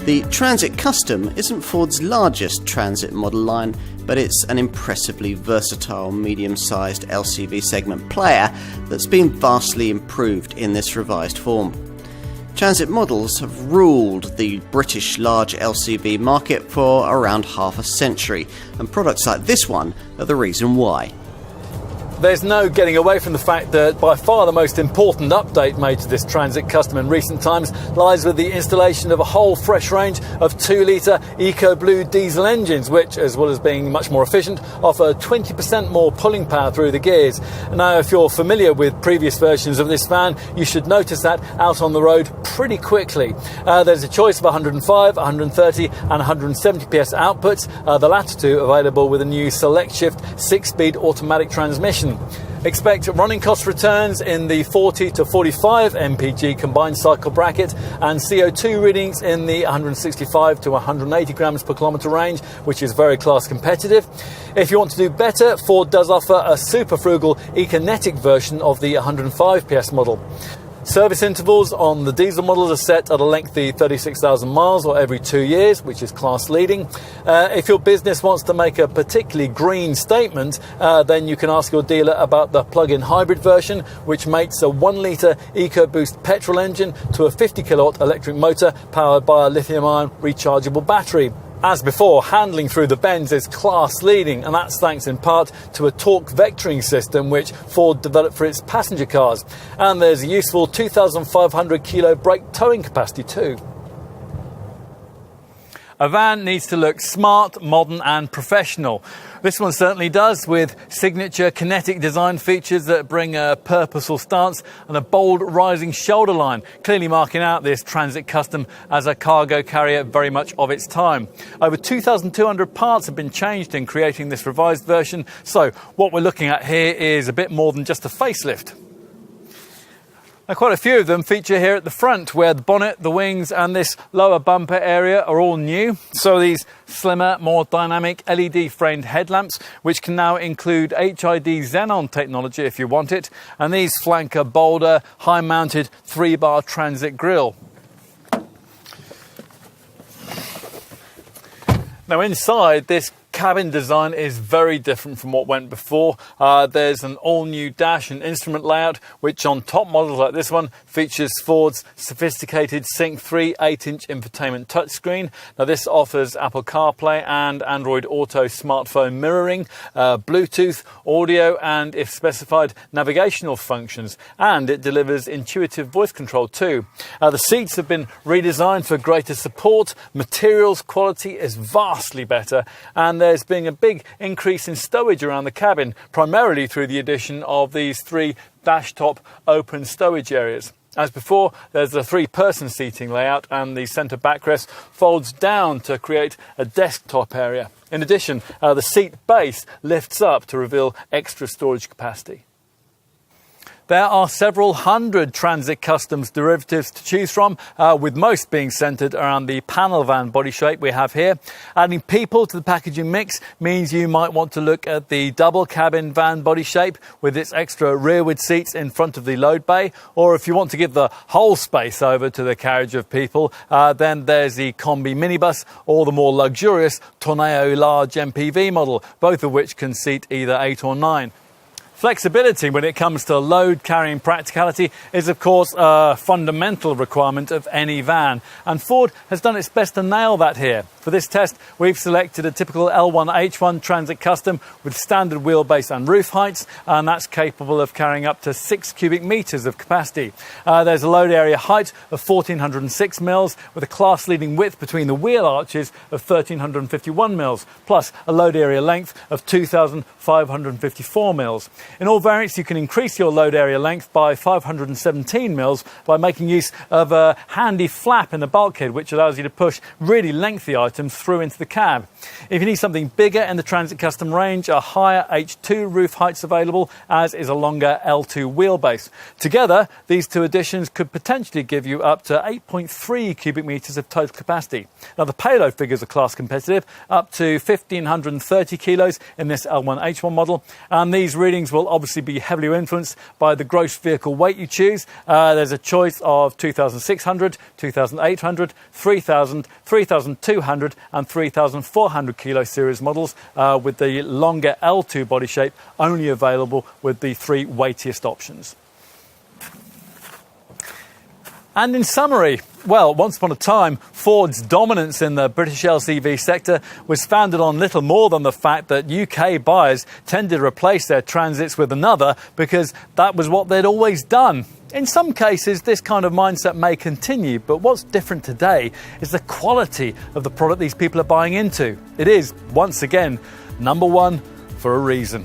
The Transit Custom isn't Ford's largest Transit model line, but it's an impressively versatile medium-sized LCV segment player that's been vastly improved in this revised form. Transit models have ruled the British large LCV market for around half a century, and products like this one are the reason why. There's no getting away from the fact that by far the most important update made to this Transit Custom in recent times lies with the installation of a whole fresh range of 2-litre EcoBlue diesel engines, which, as well as being much more efficient, offer 20% more pulling power through the gears. Now, if you're familiar with previous versions of this van, you should notice that out on the road pretty quickly. There's a choice of 105, 130 and 170 PS outputs, the latter two available with a new Select Shift 6-speed automatic transmission. Expect running cost returns in the 40 to 45 mpg combined cycle bracket and CO2 readings in the 165 to 180 grams per kilometre range, which is very class competitive. If you want to do better, Ford does offer a super frugal Econetic version of the 105 PS model. Service intervals on the diesel models are set at a lengthy 36,000 miles or every 2 years, which is class leading. If your business wants to make a particularly green statement, then you can ask your dealer about the plug-in hybrid version, which mates a 1-litre EcoBoost petrol engine to a 50 kilowatt electric motor powered by a lithium-ion rechargeable battery. As before, handling through the bends is class leading, and that's thanks in part to a torque vectoring system which Ford developed for its passenger cars. And there's a useful 2,500 kilo brake towing capacity too. A van needs to look smart, modern and professional. This one certainly does, with signature kinetic design features that bring a purposeful stance and a bold rising shoulder line, clearly marking out this Transit Custom as a cargo carrier very much of its time. Over 2,200 parts have been changed in creating this revised version, so what we're looking at here is a bit more than just a facelift. Now, quite a few of them feature here at the front, where the bonnet, the wings and this lower bumper area are all new. So these slimmer, more dynamic LED framed headlamps, which can now include HID xenon technology if you want it, and these flank a bolder, high mounted 3-bar Transit grille. Now inside, this cabin design is very different from what went before. There's an all-new dash and instrument layout, which on top models like this one features Ford's sophisticated Sync 3 8-inch infotainment touchscreen. Now this offers Apple CarPlay and Android Auto smartphone mirroring, Bluetooth, audio and, if specified, navigational functions, and it delivers intuitive voice control too. The seats have been redesigned for greater support, materials quality is vastly better, and there's been a big increase in stowage around the cabin, primarily through the addition of these 3 dash-top open stowage areas. As before, there's a 3-person seating layout, and the centre backrest folds down to create a desktop area. In addition, the seat base lifts up to reveal extra storage capacity. There are several hundred Transit Customs derivatives to choose from, with most being centred around the panel van body shape we have here. Adding people to the packaging mix means you might want to look at the double cabin van body shape with its extra rearward seats in front of the load bay, or if you want to give the whole space over to the carriage of people, then there's the Combi minibus or the more luxurious Tornado large MPV model, both of which can seat either 8 or 9. Flexibility when it comes to load carrying practicality is of course a fundamental requirement of any van, and Ford has done its best to nail that here. For this test, we've selected a typical L1H1 Transit Custom with standard wheelbase and roof heights, and that's capable of carrying up to 6 cubic metres of capacity. There's a load area height of 1,406 mils with a class-leading width between the wheel arches of 1,351 mils, plus a load area length of 2,554 mils. In all variants, you can increase your load area length by 517 mils by making use of a handy flap in the bulkhead, which allows you to push really lengthy items through into the cab. If you need something bigger in the Transit Custom range, a higher H2 roof height's available, as is a longer L2 wheelbase. Together, these two additions could potentially give you up to 8.3 cubic metres of total capacity. Now, the payload figures are class competitive, up to 1,530 kilos in this L1H1 model, and these readings will will obviously be heavily influenced by the gross vehicle weight you choose. There's a choice of 2,600, 2,800, 3,000, 3,200 and 3,400 kilo series models, with the longer L2 body shape only available with the 3 weightiest options. And in summary, well, once upon a time, Ford's dominance in the British LCV sector was founded on little more than the fact that UK buyers tended to replace their Transits with another because that was what they'd always done. In some cases, this kind of mindset may continue, but what's different today is the quality of the product these people are buying into. It is, once again, number one for a reason.